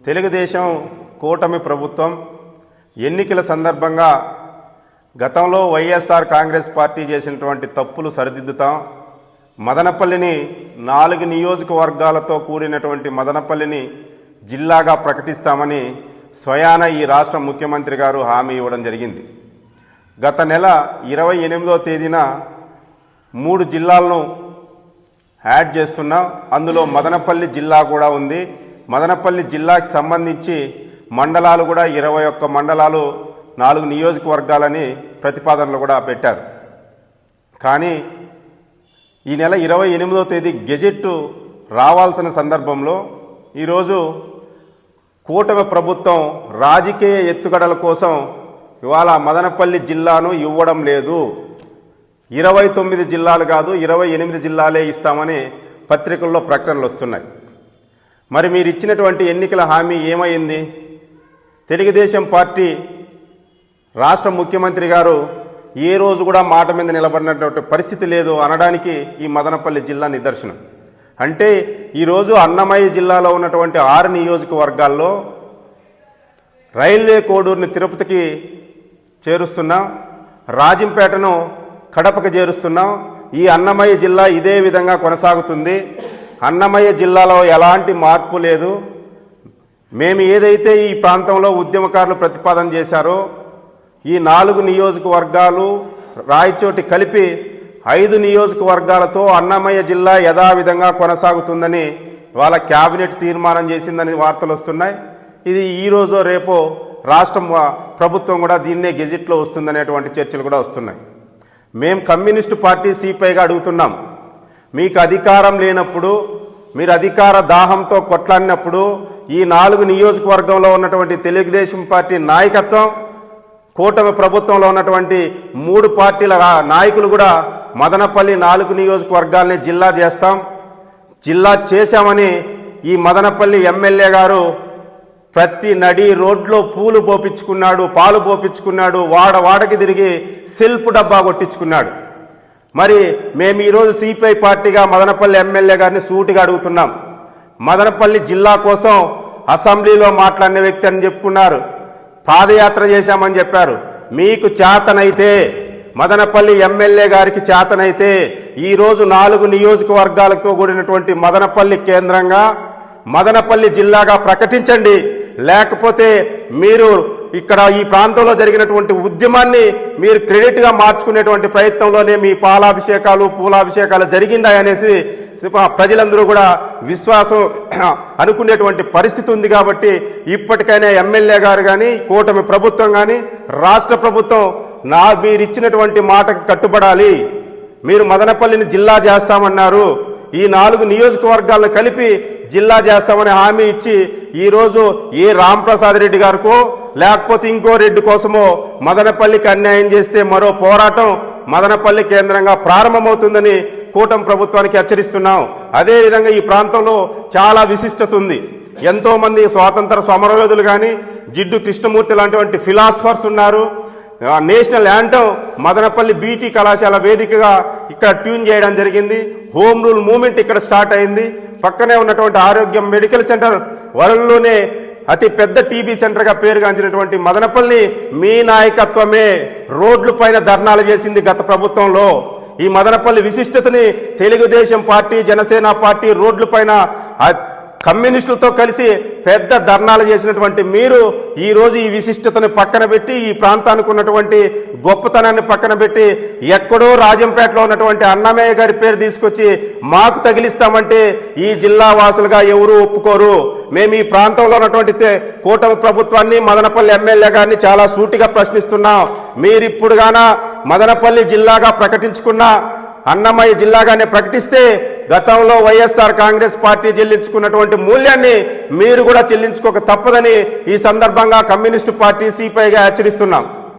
తెలుగుదేశం కూటమి ప్రభుత్వం ఎన్నికల సందర్భంగా గతంలో వైఎస్ఆర్ కాంగ్రెస్ పార్టీ చేసినటువంటి తప్పులు సరిదిద్దుతాం, మదనపల్లిని 4 నియోజకవర్గాలతో కూడినటువంటి మదనపల్లిని జిల్లాగా ప్రకటిస్తామని స్వయాన ఈ రాష్ట్ర ముఖ్యమంత్రి గారు హామీ ఇవ్వడం జరిగింది. గత నెల 28వ తేదీన 3 జిల్లాలను యాడ్ చేస్తున్నాం. అందులో మదనపల్లి జిల్లా కూడా ఉంది. మదనపల్లి జిల్లాకి సంబంధించి మండలాలు కూడా 21 మండలాలు 4 నియోజకవర్గాలని ప్రతిపాదనలు కూడా పెట్టారు. కానీ ఈ నెల 28వ తేదీ గెజెట్ రావాల్సిన సందర్భంలో ఈరోజు కూటమి ప్రభుత్వం రాజకీయ ఎత్తుగడల కోసం ఇవాళ మదనపల్లి జిల్లాను ఇవ్వడం లేదు. 29 జిల్లాలు కాదు 28 జిల్లాలే ఇస్తామని పత్రికల్లో ప్రకటనలు వస్తున్నాయి. మరి మీరు ఇచ్చినటువంటి ఎన్నికల హామీ ఏమైంది? తెలుగుదేశం పార్టీ రాష్ట్ర ముఖ్యమంత్రి గారు ఏ రోజు కూడా మాట మీద నిలబడినటువంటి పరిస్థితి లేదు అనడానికి ఈ మదనపల్లి జిల్లా నిదర్శనం. అంటే ఈరోజు అన్నమయ్య జిల్లాలో ఉన్నటువంటి 6 నియోజకవర్గాల్లో రైల్వే కోడూరుని తిరుపతికి చేరుస్తున్నాం, రాజంపేటను కడపకు చేరుస్తున్నాం. ఈ అన్నమయ్య జిల్లా ఇదే విధంగా కొనసాగుతుంది. అన్నమయ్య జిల్లాలో ఎలాంటి మార్పు లేదు. మేము ఏదైతే ఈ ప్రాంతంలో ఉద్యమకారులు ప్రతిపాదన చేశారో ఈ 4 నియోజకవర్గాలు రాయచోటి కలిపి 5 నియోజకవర్గాలతో అన్నమయ్య జిల్లా యథావిధంగా కొనసాగుతుందని వాళ్ళ క్యాబినెట్ తీర్మానం చేసిందని వార్తలు వస్తున్నాయి. ఇది ఈరోజు రేపో రాష్ట్ర ప్రభుత్వం కూడా దీన్నే గెజిట్లో వస్తుందనేటువంటి చర్చలు కూడా వస్తున్నాయి. మేము కమ్యూనిస్టు పార్టీ సిపిఐగా అడుగుతున్నాం, మీకు అధికారం లేనప్పుడు, మీరు అధికార దాహంతో కొట్లాడినప్పుడు ఈ 4 నియోజకవర్గంలో ఉన్నటువంటి తెలుగుదేశం పార్టీ నాయకత్వం, కూటమి ప్రభుత్వంలో ఉన్నటువంటి 3 పార్టీల నాయకులు కూడా మదనపల్లి 4 నియోజకవర్గాల్ని జిల్లా చేస్తాం, జిల్లా చేశామని ఈ మదనపల్లి ఎమ్మెల్యే గారు ప్రతి నడి రోడ్లో పూలు పోపించుకున్నాడు, పాలు పోపించుకున్నాడు, వాడకి తిరిగి సెల్ఫ్ డబ్బా కొట్టించుకున్నాడు. మరి మేము ఈరోజు సిపిఐ పార్టీగా మదనపల్లి ఎమ్మెల్యే గారిని సూటిగా అడుగుతున్నాం. మదనపల్లి జిల్లా కోసం అసెంబ్లీలో మాట్లాడిన వ్యక్తి అని చెప్పుకున్నారు, పాదయాత్ర చేశామని చెప్పారు. మీకు చేతనైతే, మదనపల్లి ఎమ్మెల్యే గారికి చేతనైతే ఈరోజు 4 నియోజకవర్గాలతో కూడినటువంటి మదనపల్లి కేంద్రంగా మదనపల్లి జిల్లాగా ప్రకటించండి. లేకపోతే మీరు ఇక్కడ ఈ ప్రాంతంలో జరిగినటువంటి ఉద్యమాన్ని మీరు క్రెడిట్గా మార్చుకునేటువంటి ప్రయత్నంలోనే మీ పాలాభిషేకాలు పూలాభిషేకాలు జరిగిందా అనేసి ప్రజలందరూ కూడా విశ్వాసం అనుకునేటువంటి పరిస్థితి ఉంది. కాబట్టి ఇప్పటికైనా ఎమ్మెల్యే గారు కానీ, కూటమి ప్రభుత్వం కానీ, రాష్ట్ర ప్రభుత్వం మీరు ఇచ్చినటువంటి మాటకు కట్టుబడాలి. మీరు మదనపల్లిని జిల్లా చేస్తామన్నారు, ఈ 4 నియోజకవర్గాలను కలిపి జిల్లా చేస్తామని హామీ ఇచ్చి ఈరోజు ఏ రాంప్రసాద్ రెడ్డి గారికో లేకపోతే ఇంకో రెడ్డి కోసమో మదనపల్లికి అన్యాయం చేస్తే మరో పోరాటం మదనపల్లి కేంద్రంగా ప్రారంభమవుతుందని కూటమి ప్రభుత్వానికి హెచ్చరిస్తున్నాం. అదేవిధంగా ఈ ప్రాంతంలో చాలా విశిష్టత ఉంది. ఎంతో మంది స్వాతంత్ర సమరయోధులు కానీ, జిడ్డు కృష్ణమూర్తి లాంటి ఫిలాసఫర్స్ ఉన్నారు. నేషనల్ యాంథమ్ మదనపల్లి బీటీ కళాశాల వేదికగా ఇక్కడ ట్యూన్ చేయడం జరిగింది. హోమ్ రూల్ మూవ్మెంట్ ఇక్కడ స్టార్ట్ అయింది. పక్కనే ఉన్నటువంటి ఆరోగ్యం మెడికల్ సెంటర్, వరల్డ్లోనే అతి పెద్ద టీబీ సెంటర్గా పేరుగాంచినటువంటి మదనపల్లి మీ నాయకత్వమే రోడ్ల పైన ధర్నాలు చేసింది గత ప్రభుత్వంలో. ఈ మదనపల్లి విశిష్టతని తెలుగుదేశం పార్టీ, జనసేన పార్టీ రోడ్ల పైన కమ్యూనిస్టులతో కలిసి పెద్ద ధర్నాలు చేసినటువంటి మీరు ఈరోజు ఈ విశిష్టతని పక్కన పెట్టి, ఈ ప్రాంతానికి ఉన్నటువంటి గొప్పతనాన్ని పక్కన పెట్టి ఎక్కడో రాజంపేటలో ఉన్నటువంటి అన్నమయ్య గారి పేరు తీసుకొచ్చి మాకు తగిలిస్తామంటే ఈ జిల్లా వాసులుగా ఎవరూ ఒప్పుకోరు. మేము ఈ ప్రాంతంలో ఉన్నటువంటి కూటమి ప్రభుత్వాన్ని, మదనపల్లి ఎమ్మెల్యే గారిని చాలా సూటిగా ప్రశ్నిస్తున్నాం. మీరిప్పుడు గానా మదనపల్లి జిల్లాగా ప్రకటించుకున్నా, అన్నమయ్య జిల్లాగానే ప్రకటిస్తే గతంలో వైఎస్ఆర్ కాంగ్రెస్ పార్టీ చెల్లించుకున్నటువంటి మూల్యాన్ని మీరు కూడా చెల్లించుకోక తప్పదని ఈ సందర్భంగా కమ్యూనిస్టు పార్టీ సిపిఐగా హెచ్చరిస్తున్నాం.